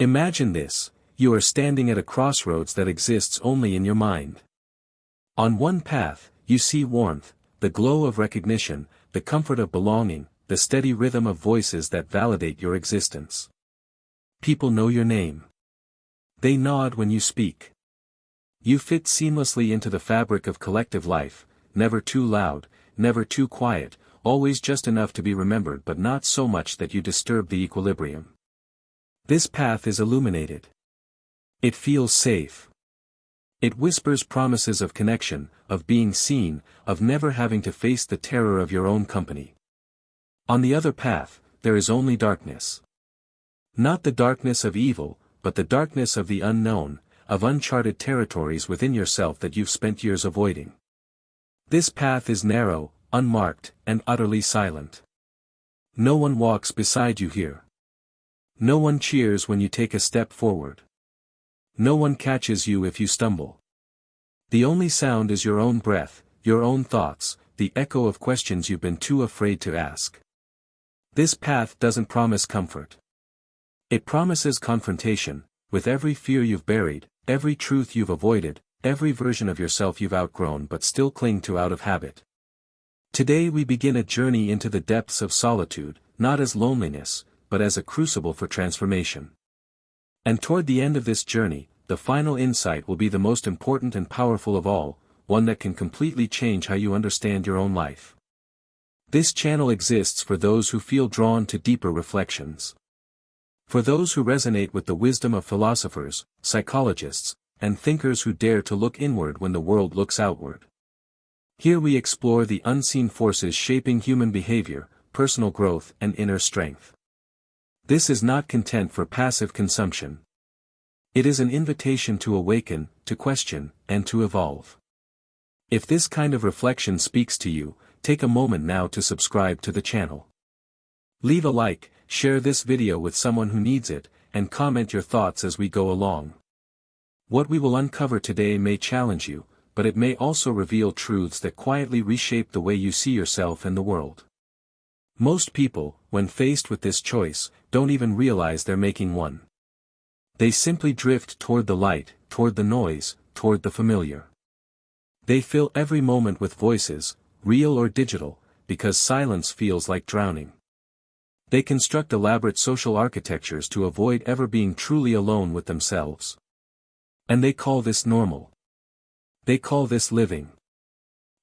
Imagine this: you are standing at a crossroads that exists only in your mind. On one path, you see warmth, the glow of recognition, the comfort of belonging, the steady rhythm of voices that validate your existence. People know your name. They nod when you speak. You fit seamlessly into the fabric of collective life, never too loud, never too quiet, always just enough to be remembered but not so much that you disturb the equilibrium. This path is illuminated. It feels safe. It whispers promises of connection, of being seen, of never having to face the terror of your own company. On the other path, there is only darkness. Not the darkness of evil, but the darkness of the unknown, of uncharted territories within yourself that you've spent years avoiding. This path is narrow, unmarked, and utterly silent. No one walks beside you here. No one cheers when you take a step forward. No one catches you if you stumble. The only sound is your own breath, your own thoughts, the echo of questions you've been too afraid to ask. This path doesn't promise comfort. It promises confrontation, with every fear you've buried, every truth you've avoided, every version of yourself you've outgrown but still cling to out of habit. Today we begin a journey into the depths of solitude, not as loneliness, but as a crucible for transformation. And toward the end of this journey, the final insight will be the most important and powerful of all, one that can completely change how you understand your own life. This channel exists for those who feel drawn to deeper reflections. For those who resonate with the wisdom of philosophers, psychologists, and thinkers who dare to look inward when the world looks outward. Here we explore the unseen forces shaping human behavior, personal growth and inner strength. This is not content for passive consumption. It is an invitation to awaken, to question, and to evolve. If this kind of reflection speaks to you, take a moment now to subscribe to the channel. Leave a like, share this video with someone who needs it, and comment your thoughts as we go along. What we will uncover today may challenge you, but it may also reveal truths that quietly reshape the way you see yourself and the world. Most people, when faced with this choice, don't even realize they're making one. They simply drift toward the light, toward the noise, toward the familiar. They fill every moment with voices, real or digital, because silence feels like drowning. They construct elaborate social architectures to avoid ever being truly alone with themselves. And they call this normal. They call this living.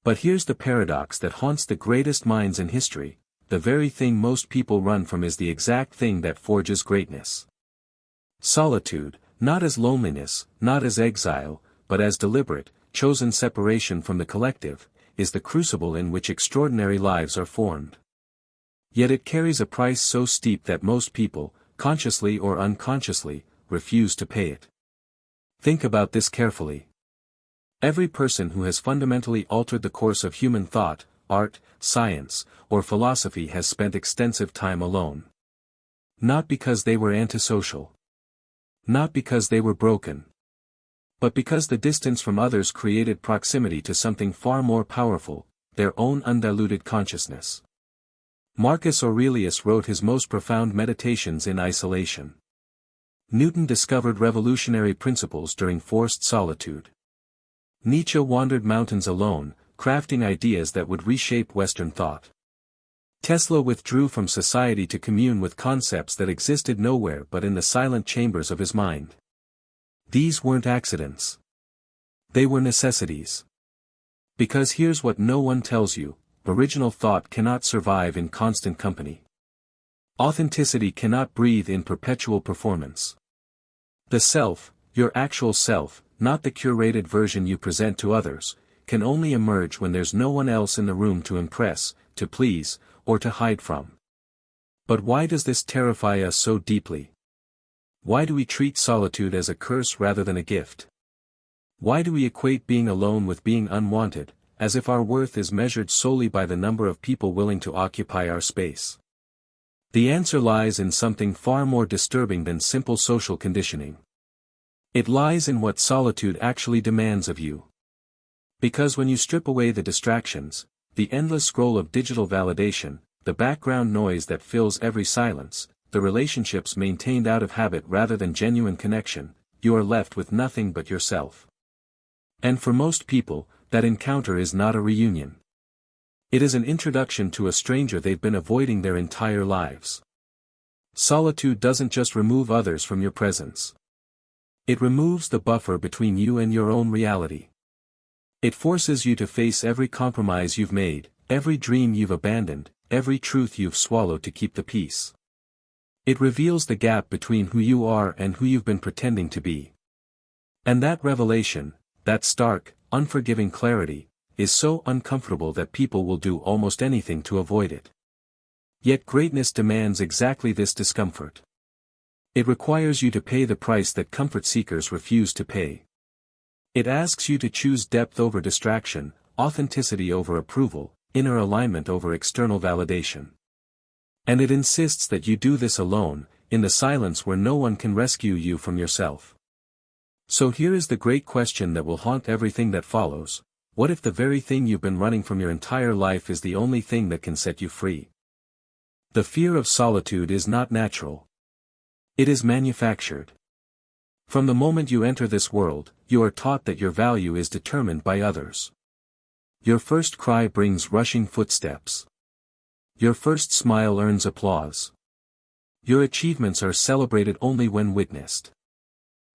But here's the paradox that haunts the greatest minds in history: the very thing most people run from is the exact thing that forges greatness. Solitude, not as loneliness, not as exile, but as deliberate, chosen separation from the collective, is the crucible in which extraordinary lives are formed. Yet it carries a price so steep that most people, consciously or unconsciously, refuse to pay it. Think about this carefully. Every person who has fundamentally altered the course of human thought, art, science, or philosophy has spent extensive time alone. Not because they were antisocial. Not because they were broken. But because the distance from others created proximity to something far more powerful, their own undiluted consciousness. Marcus Aurelius wrote his most profound meditations in isolation. Newton discovered revolutionary principles during forced solitude. Nietzsche wandered mountains alone, crafting ideas that would reshape Western thought. Tesla withdrew from society to commune with concepts that existed nowhere but in the silent chambers of his mind. These weren't accidents. They were necessities. Because here's what no one tells you: original thought cannot survive in constant company. Authenticity cannot breathe in perpetual performance. The self, your actual self, not the curated version you present to others, can only emerge when there's no one else in the room to impress, to please, or to hide from. But why does this terrify us so deeply? Why do we treat solitude as a curse rather than a gift? Why do we equate being alone with being unwanted, as if our worth is measured solely by the number of people willing to occupy our space? The answer lies in something far more disturbing than simple social conditioning. It lies in what solitude actually demands of you. Because when you strip away the distractions, the endless scroll of digital validation, the background noise that fills every silence, the relationships maintained out of habit rather than genuine connection, you are left with nothing but yourself. And for most people, that encounter is not a reunion. It is an introduction to a stranger they've been avoiding their entire lives. Solitude doesn't just remove others from your presence. It removes the buffer between you and your own reality. It forces you to face every compromise you've made, every dream you've abandoned, every truth you've swallowed to keep the peace. It reveals the gap between who you are and who you've been pretending to be. And that revelation, that stark, unforgiving clarity, is so uncomfortable that people will do almost anything to avoid it. Yet greatness demands exactly this discomfort. It requires you to pay the price that comfort seekers refuse to pay. It asks you to choose depth over distraction, authenticity over approval, inner alignment over external validation. And it insists that you do this alone, in the silence where no one can rescue you from yourself. So here is the great question that will haunt everything that follows: what if the very thing you've been running from your entire life is the only thing that can set you free? The fear of solitude is not natural. It is manufactured. From the moment you enter this world, you are taught that your value is determined by others. Your first cry brings rushing footsteps. Your first smile earns applause. Your achievements are celebrated only when witnessed.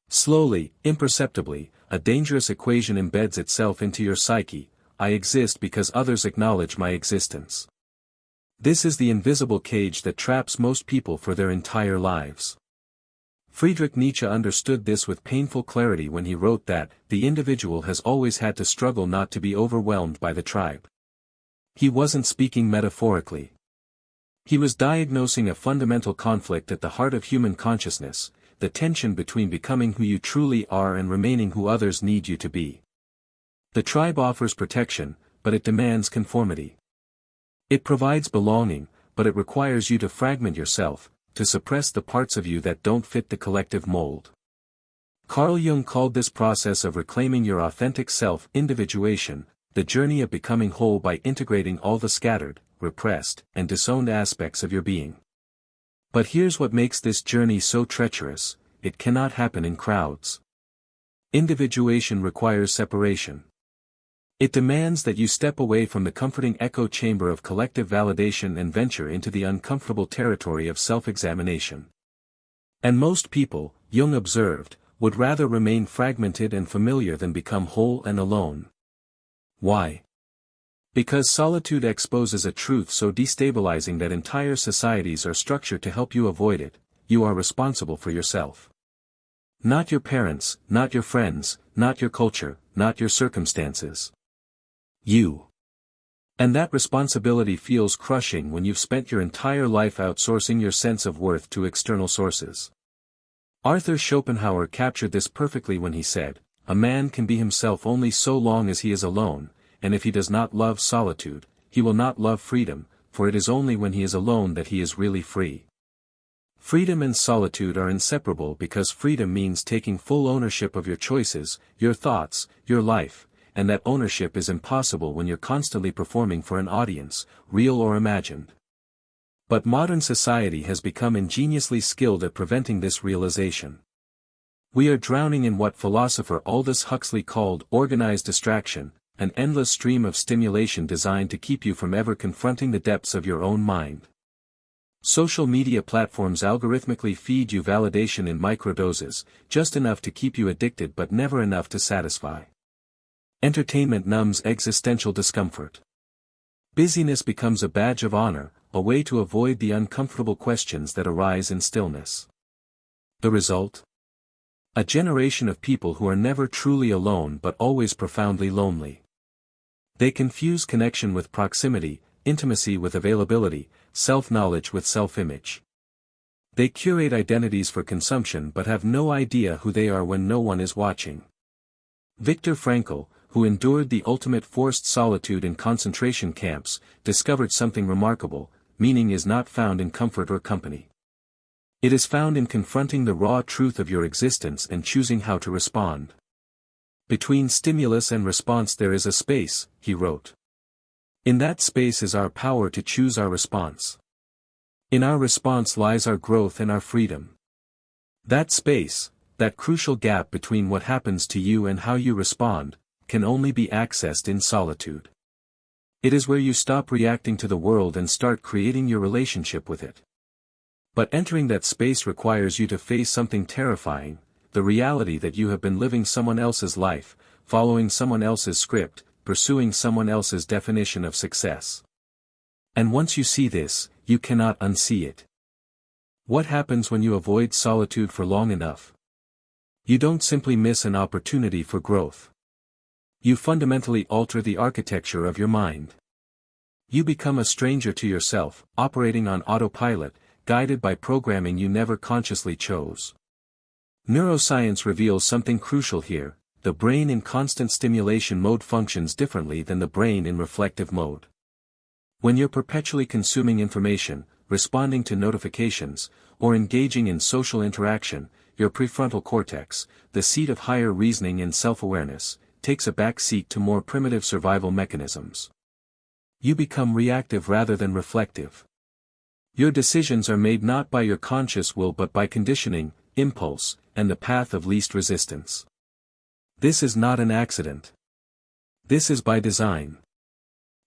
Slowly, imperceptibly, a dangerous equation embeds itself into your psyche: I exist because others acknowledge my existence. This is the invisible cage that traps most people for their entire lives. Friedrich Nietzsche understood this with painful clarity when he wrote that, the individual has always had to struggle not to be overwhelmed by the tribe. He wasn't speaking metaphorically. He was diagnosing a fundamental conflict at the heart of human consciousness, the tension between becoming who you truly are and remaining who others need you to be. The tribe offers protection, but it demands conformity. It provides belonging, but it requires you to fragment yourself, to suppress the parts of you that don't fit the collective mold. Carl Jung called this process of reclaiming your authentic self individuation, the journey of becoming whole by integrating all the scattered, repressed, and disowned aspects of your being. But here's what makes this journey so treacherous: it cannot happen in crowds. Individuation requires separation. It demands that you step away from the comforting echo chamber of collective validation and venture into the uncomfortable territory of self-examination. And most people, Jung observed, would rather remain fragmented and familiar than become whole and alone. Why? Because solitude exposes a truth so destabilizing that entire societies are structured to help you avoid it: you are responsible for yourself. Not your parents, not your friends, not your culture, not your circumstances. You. And that responsibility feels crushing when you've spent your entire life outsourcing your sense of worth to external sources. Arthur Schopenhauer captured this perfectly when he said, "A man can be himself only so long as he is alone, and if he does not love solitude, he will not love freedom, for it is only when he is alone that he is really free." Freedom and solitude are inseparable because freedom means taking full ownership of your choices, your thoughts, your life, and that ownership is impossible when you're constantly performing for an audience, real or imagined. But modern society has become ingeniously skilled at preventing this realization. We are drowning in what philosopher Aldous Huxley called organized distraction, an endless stream of stimulation designed to keep you from ever confronting the depths of your own mind. Social media platforms algorithmically feed you validation in microdoses, just enough to keep you addicted but never enough to satisfy. Entertainment numbs existential discomfort. Busyness becomes a badge of honor, a way to avoid the uncomfortable questions that arise in stillness. The result? A generation of people who are never truly alone but always profoundly lonely. They confuse connection with proximity, intimacy with availability, self-knowledge with self-image. They curate identities for consumption but have no idea who they are when no one is watching. Viktor Frankl, who endured the ultimate forced solitude in concentration camps, discovered something remarkable: meaning is not found in comfort or company. It is found in confronting the raw truth of your existence and choosing how to respond. Between stimulus and response there is a space, he wrote. In that space is our power to choose our response. In our response lies our growth and our freedom. That space, that crucial gap between what happens to you and how you respond, can only be accessed in solitude. It is where you stop reacting to the world and start creating your relationship with it. But entering that space requires you to face something terrifying, the reality that you have been living someone else's life, following someone else's script, pursuing someone else's definition of success. And once you see this, you cannot unsee it. What happens when you avoid solitude for long enough? You don't simply miss an opportunity for growth. You fundamentally alter the architecture of your mind. You become a stranger to yourself, operating on autopilot, guided by programming you never consciously chose. Neuroscience reveals something crucial here: the brain in constant stimulation mode functions differently than the brain in reflective mode. When you're perpetually consuming information, responding to notifications, or engaging in social interaction, your prefrontal cortex, the seat of higher reasoning and self-awareness, takes a back seat to more primitive survival mechanisms. You become reactive rather than reflective. Your decisions are made not by your conscious will but by conditioning, impulse, and the path of least resistance. This is not an accident. This is by design.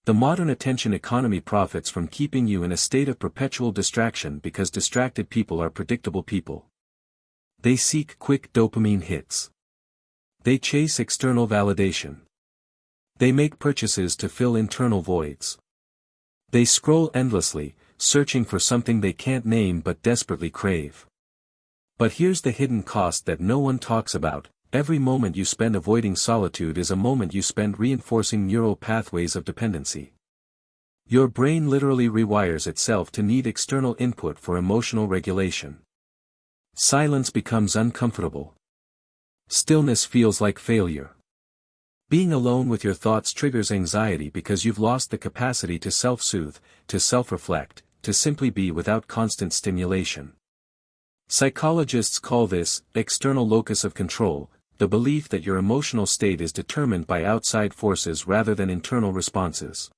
The modern attention economy profits from keeping you in a state of perpetual distraction because distracted people are predictable people. They seek quick dopamine hits. They chase external validation. They make purchases to fill internal voids. They scroll endlessly, searching for something they can't name but desperately crave. But here's the hidden cost that no one talks about: every moment you spend avoiding solitude is a moment you spend reinforcing neural pathways of dependency. Your brain literally rewires itself to need external input for emotional regulation. Silence becomes uncomfortable. Stillness feels like failure. Being alone with your thoughts triggers anxiety because you've lost the capacity to self-soothe, to self-reflect, to simply be without constant stimulation. Psychologists call this external locus of control, the belief that your emotional state is determined by outside forces rather than internal responses.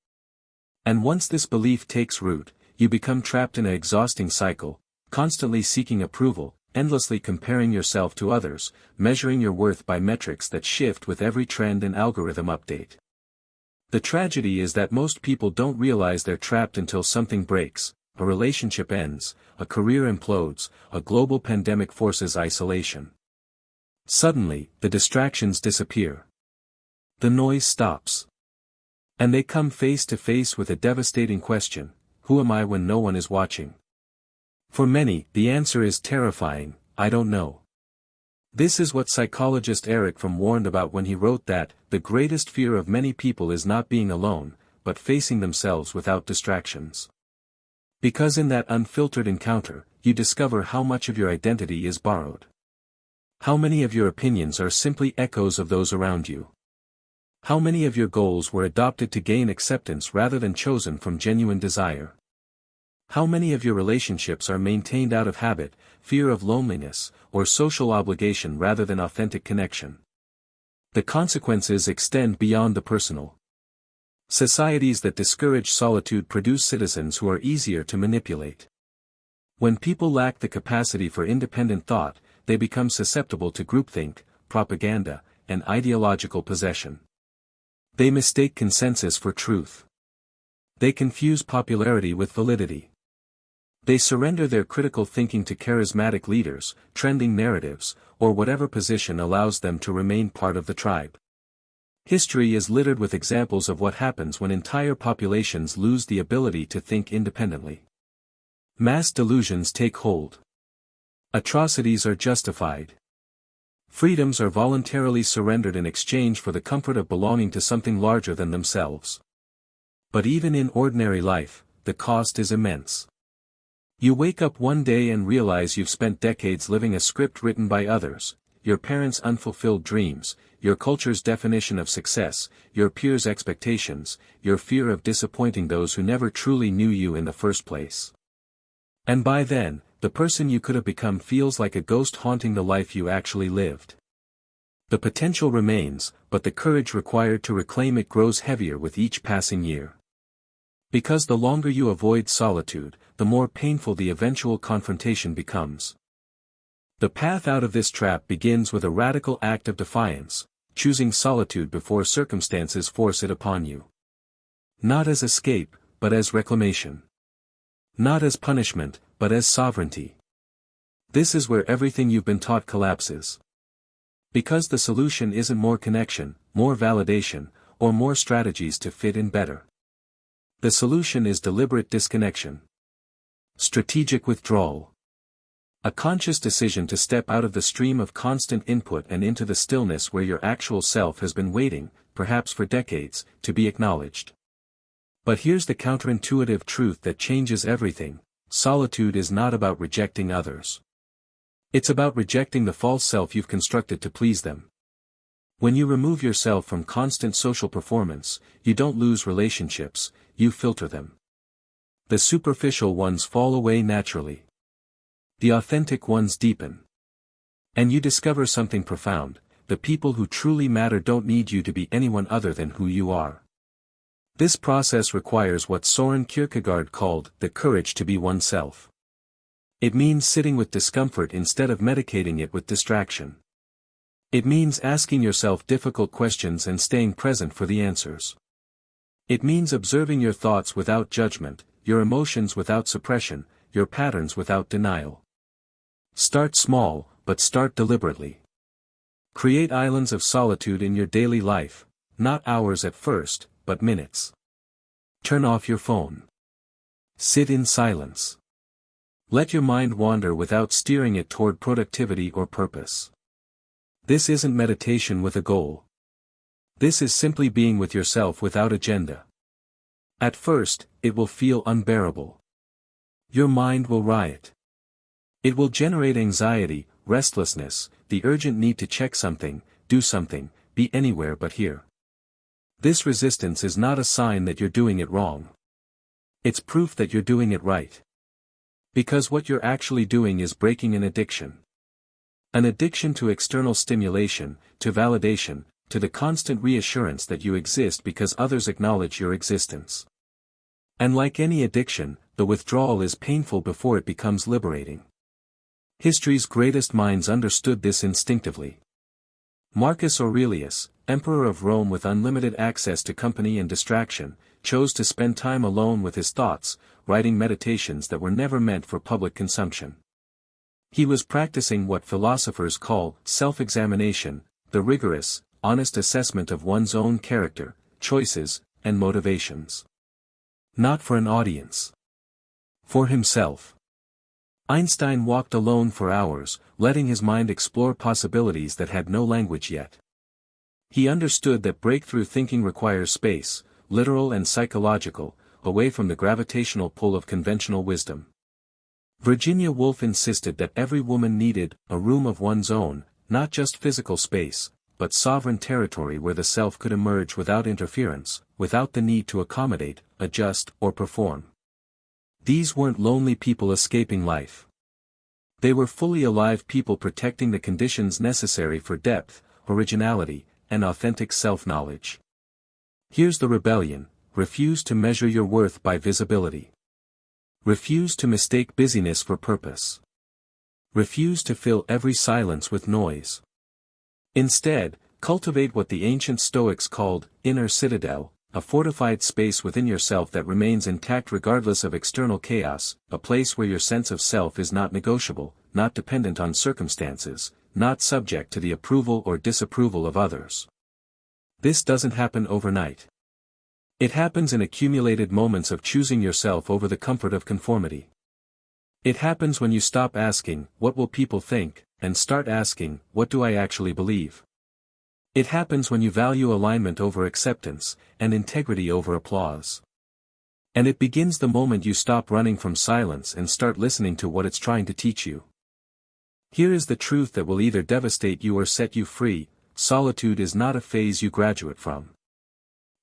And once this belief takes root, you become trapped in an exhausting cycle, constantly seeking approval, endlessly comparing yourself to others, measuring your worth by metrics that shift with every trend and algorithm update. The tragedy is that most people don't realize they're trapped until something breaks: a relationship ends, a career implodes, a global pandemic forces isolation. Suddenly, the distractions disappear. The noise stops. And they come face to face with a devastating question: who am I when no one is watching? For many, the answer is terrifying: I don't know. This is what psychologist Eric Fromm warned about when he wrote that the greatest fear of many people is not being alone, but facing themselves without distractions. Because in that unfiltered encounter, you discover how much of your identity is borrowed. How many of your opinions are simply echoes of those around you? How many of your goals were adopted to gain acceptance rather than chosen from genuine desire? How many of your relationships are maintained out of habit, fear of loneliness, or social obligation rather than authentic connection? The consequences extend beyond the personal. Societies that discourage solitude produce citizens who are easier to manipulate. When people lack the capacity for independent thought, they become susceptible to groupthink, propaganda, and ideological possession. They mistake consensus for truth. They confuse popularity with validity. They surrender their critical thinking to charismatic leaders, trending narratives, or whatever position allows them to remain part of the tribe. History is littered with examples of what happens when entire populations lose the ability to think independently. Mass delusions take hold. Atrocities are justified. Freedoms are voluntarily surrendered in exchange for the comfort of belonging to something larger than themselves. But even in ordinary life, the cost is immense. You wake up one day and realize you've spent decades living a script written by others: your parents' unfulfilled dreams, your culture's definition of success, your peers' expectations, your fear of disappointing those who never truly knew you in the first place. And by then, the person you could have become feels like a ghost haunting the life you actually lived. The potential remains, but the courage required to reclaim it grows heavier with each passing year. Because the longer you avoid solitude, the more painful the eventual confrontation becomes. The path out of this trap begins with a radical act of defiance, choosing solitude before circumstances force it upon you. Not as escape, but as reclamation. Not as punishment, but as sovereignty. This is where everything you've been taught collapses. Because the solution isn't more connection, more validation, or more strategies to fit in better. The solution is deliberate disconnection. Strategic withdrawal. A conscious decision to step out of the stream of constant input and into the stillness where your actual self has been waiting, perhaps for decades, to be acknowledged. But here's the counterintuitive truth that changes everything: solitude is not about rejecting others. It's about rejecting the false self you've constructed to please them. When you remove yourself from constant social performance, you don't lose relationships, you filter them. The superficial ones fall away naturally. The authentic ones deepen. And you discover something profound: the people who truly matter don't need you to be anyone other than who you are. This process requires what Soren Kierkegaard called the courage to be oneself. It means sitting with discomfort instead of medicating it with distraction. It means asking yourself difficult questions and staying present for the answers. It means observing your thoughts without judgment, your emotions without suppression, your patterns without denial. Start small, but start deliberately. Create islands of solitude in your daily life, not hours at first, but minutes. Turn off your phone. Sit in silence. Let your mind wander without steering it toward productivity or purpose. This isn't meditation with a goal. This is simply being with yourself without agenda. At first, it will feel unbearable. Your mind will riot. It will generate anxiety, restlessness, the urgent need to check something, do something, be anywhere but here. This resistance is not a sign that you're doing it wrong. It's proof that you're doing it right. Because what you're actually doing is breaking an addiction. An addiction to external stimulation, to validation, to the constant reassurance that you exist because others acknowledge your existence. And like any addiction, the withdrawal is painful before it becomes liberating. History's greatest minds understood this instinctively. Marcus Aurelius, emperor of Rome with unlimited access to company and distraction, chose to spend time alone with his thoughts, writing meditations that were never meant for public consumption. He was practicing what philosophers call self-examination, the rigorous, honest assessment of one's own character, choices, and motivations. Not for an audience. For himself. Einstein walked alone for hours, letting his mind explore possibilities that had no language yet. He understood that breakthrough thinking requires space, literal and psychological, away from the gravitational pull of conventional wisdom. Virginia Woolf insisted that every woman needed a room of one's own, not just physical space, but sovereign territory where the self could emerge without interference, without the need to accommodate, adjust, or perform. These weren't lonely people escaping life. They were fully alive people protecting the conditions necessary for depth, originality, and authentic self-knowledge. Here's the rebellion: refuse to measure your worth by visibility. Refuse to mistake busyness for purpose. Refuse to fill every silence with noise. Instead, cultivate what the ancient Stoics called inner citadel, a fortified space within yourself that remains intact regardless of external chaos, a place where your sense of self is not negotiable, not dependent on circumstances, not subject to the approval or disapproval of others. This doesn't happen overnight. It happens in accumulated moments of choosing yourself over the comfort of conformity. It happens when you stop asking, "What will people think?" and start asking, "What do I actually believe?" It happens when you value alignment over acceptance, and integrity over applause. And it begins the moment you stop running from silence and start listening to what it's trying to teach you. Here is the truth that will either devastate you or set you free: solitude is not a phase you graduate from.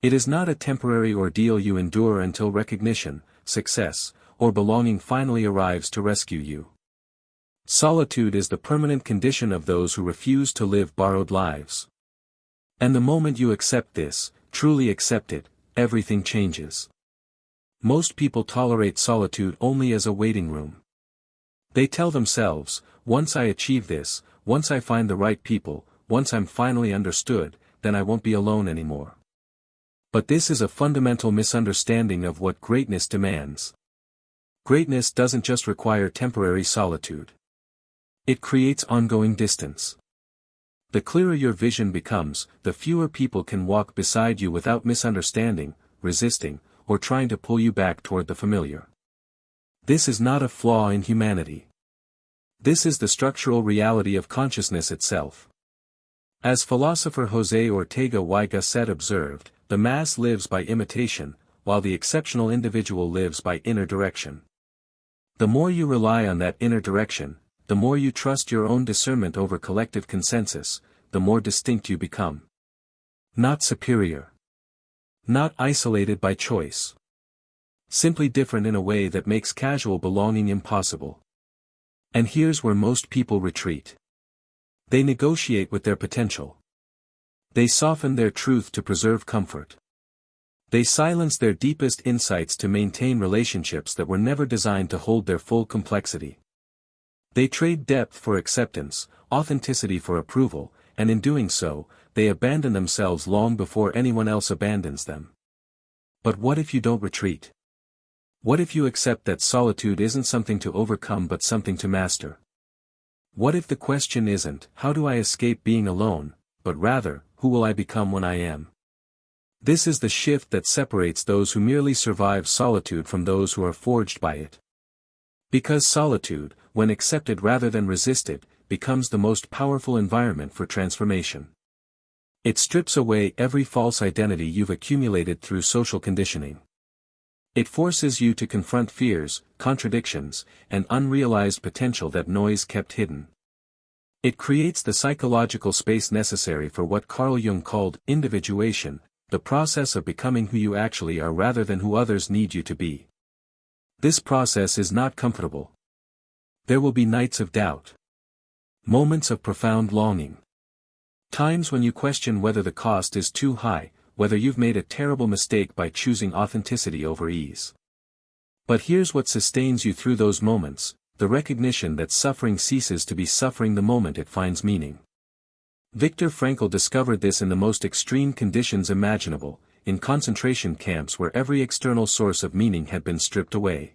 It is not a temporary ordeal you endure until recognition, success, or belonging finally arrives to rescue you. Solitude is the permanent condition of those who refuse to live borrowed lives. And the moment you accept this, truly accept it, everything changes. Most people tolerate solitude only as a waiting room. They tell themselves, once I achieve this, once I find the right people, once I'm finally understood, then I won't be alone anymore. But this is a fundamental misunderstanding of what greatness demands. Greatness doesn't just require temporary solitude. It creates ongoing distance. The clearer your vision becomes, the fewer people can walk beside you without misunderstanding, resisting, or trying to pull you back toward the familiar. This is not a flaw in humanity. This is the structural reality of consciousness itself. As philosopher José Ortega y Gasset observed, the mass lives by imitation, while the exceptional individual lives by inner direction. The more you rely on that inner direction, the more you trust your own discernment over collective consensus, the more distinct you become. Not superior. Not isolated by choice. Simply different in a way that makes casual belonging impossible. And here's where most people retreat. They negotiate with their potential. They soften their truth to preserve comfort. They silence their deepest insights to maintain relationships that were never designed to hold their full complexity. They trade depth for acceptance, authenticity for approval, and in doing so, they abandon themselves long before anyone else abandons them. But what if you don't retreat? What if you accept that solitude isn't something to overcome but something to master? What if the question isn't, how do I escape being alone, but rather, who will I become when I am? This is the shift that separates those who merely survive solitude from those who are forged by it. Because solitude, when accepted rather than resisted, becomes the most powerful environment for transformation. It strips away every false identity you've accumulated through social conditioning. It forces you to confront fears, contradictions, and unrealized potential that noise kept hidden. It creates the psychological space necessary for what Carl Jung called individuation, the process of becoming who you actually are rather than who others need you to be. This process is not comfortable. There will be nights of doubt. Moments of profound longing. Times when you question whether the cost is too high, whether you've made a terrible mistake by choosing authenticity over ease. But here's what sustains you through those moments, the recognition that suffering ceases to be suffering the moment it finds meaning. Viktor Frankl discovered this in the most extreme conditions imaginable, in concentration camps where every external source of meaning had been stripped away.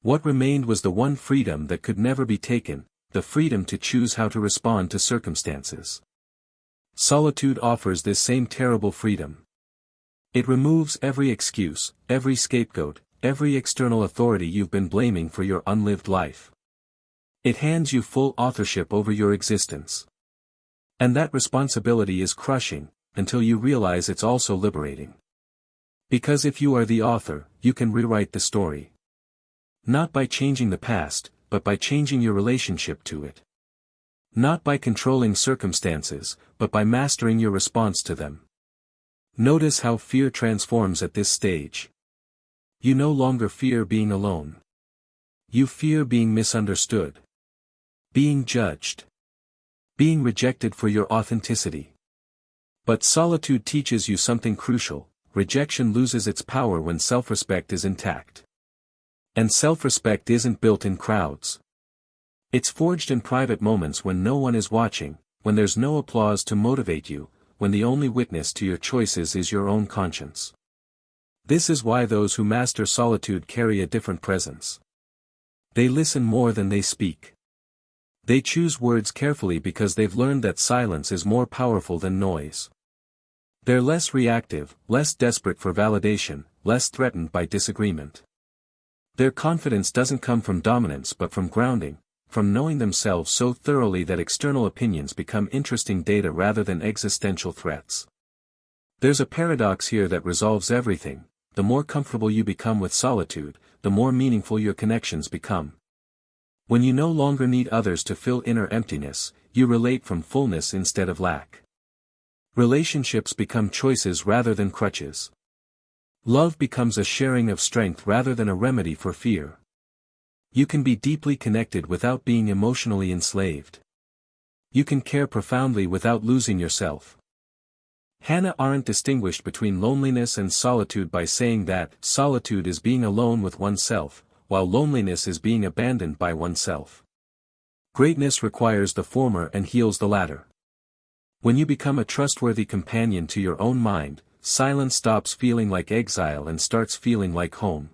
What remained was the one freedom that could never be taken, the freedom to choose how to respond to circumstances. Solitude offers this same terrible freedom. It removes every excuse, every scapegoat, every external authority you've been blaming for your unlived life. It hands you full authorship over your existence. And that responsibility is crushing, until you realize it's also liberating. Because if you are the author, you can rewrite the story. Not by changing the past, but by changing your relationship to it. Not by controlling circumstances, but by mastering your response to them. Notice how fear transforms at this stage. You no longer fear being alone. You fear being misunderstood. Being judged. Being rejected for your authenticity. But solitude teaches you something crucial: rejection loses its power when self-respect is intact. And self-respect isn't built in crowds. It's forged in private moments when no one is watching, when there's no applause to motivate you, when the only witness to your choices is your own conscience. This is why those who master solitude carry a different presence. They listen more than they speak. They choose words carefully because they've learned that silence is more powerful than noise. They're less reactive, less desperate for validation, less threatened by disagreement. Their confidence doesn't come from dominance but from grounding, from knowing themselves so thoroughly that external opinions become interesting data rather than existential threats. There's a paradox here that resolves everything: the more comfortable you become with solitude, the more meaningful your connections become. When you no longer need others to fill inner emptiness, you relate from fullness instead of lack. Relationships become choices rather than crutches. Love becomes a sharing of strength rather than a remedy for fear. You can be deeply connected without being emotionally enslaved. You can care profoundly without losing yourself. Hannah Arendt distinguished between loneliness and solitude by saying that solitude is being alone with oneself, while loneliness is being abandoned by oneself. Greatness requires the former and heals the latter. When you become a trustworthy companion to your own mind, silence stops feeling like exile and starts feeling like home.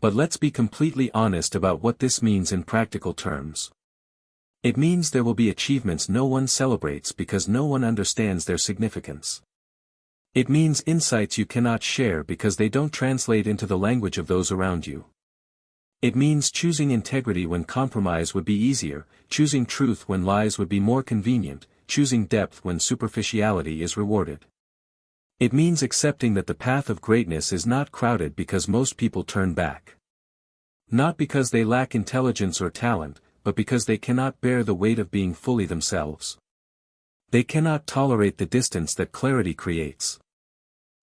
But let's be completely honest about what this means in practical terms. It means there will be achievements no one celebrates because no one understands their significance. It means insights you cannot share because they don't translate into the language of those around you. It means choosing integrity when compromise would be easier, choosing truth when lies would be more convenient, choosing depth when superficiality is rewarded. It means accepting that the path of greatness is not crowded because most people turn back. Not because they lack intelligence or talent, but because they cannot bear the weight of being fully themselves. They cannot tolerate the distance that clarity creates.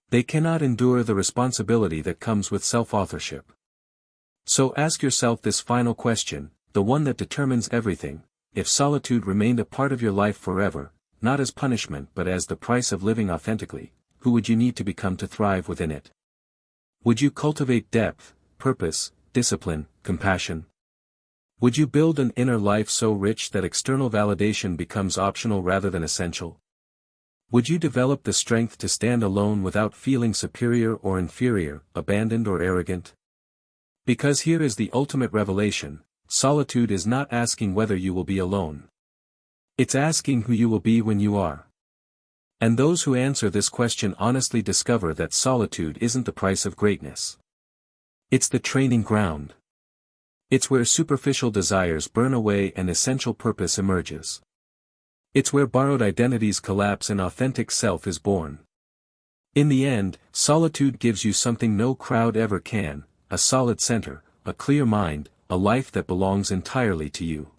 They cannot endure the responsibility that comes with self-authorship. So ask yourself this final question, the one that determines everything: if solitude remained a part of your life forever, not as punishment but as the price of living authentically, who would you need to become to thrive within it? Would you cultivate depth, purpose, discipline, compassion? Would you build an inner life so rich that external validation becomes optional rather than essential? Would you develop the strength to stand alone without feeling superior or inferior, abandoned or arrogant? Because here is the ultimate revelation: solitude is not asking whether you will be alone. It's asking who you will be when you are. And those who answer this question honestly discover that solitude isn't the price of greatness. It's the training ground. It's where superficial desires burn away and essential purpose emerges. It's where borrowed identities collapse and authentic self is born. In the end, solitude gives you something no crowd ever can: a solid center, a clear mind, a life that belongs entirely to you.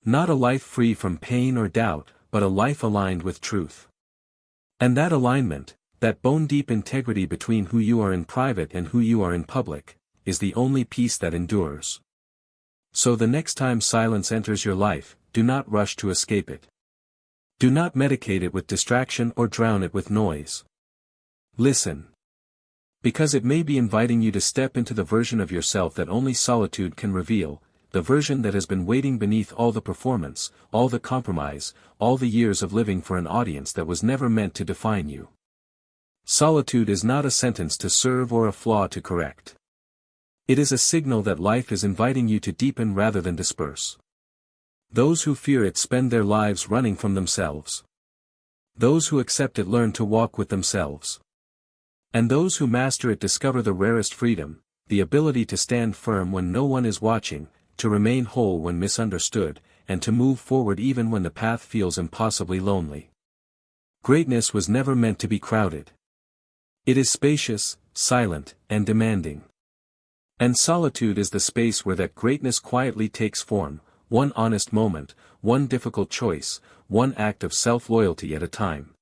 Not a life free from pain or doubt, but a life aligned with truth. And that alignment, that bone-deep integrity between who you are in private and who you are in public, is the only peace that endures. So the next time silence enters your life, do not rush to escape it. Do not medicate it with distraction or drown it with noise. Listen. Because it may be inviting you to step into the version of yourself that only solitude can reveal, the version that has been waiting beneath all the performance, all the compromise, all the years of living for an audience that was never meant to define you. Solitude is not a sentence to serve or a flaw to correct. It is a signal that life is inviting you to deepen rather than disperse. Those who fear it spend their lives running from themselves. Those who accept it learn to walk with themselves. And those who master it discover the rarest freedom, the ability to stand firm when no one is watching, to remain whole when misunderstood, and to move forward even when the path feels impossibly lonely. Greatness was never meant to be crowded. It is spacious, silent, and demanding. And solitude is the space where that greatness quietly takes form, one honest moment, one difficult choice, one act of self-loyalty at a time.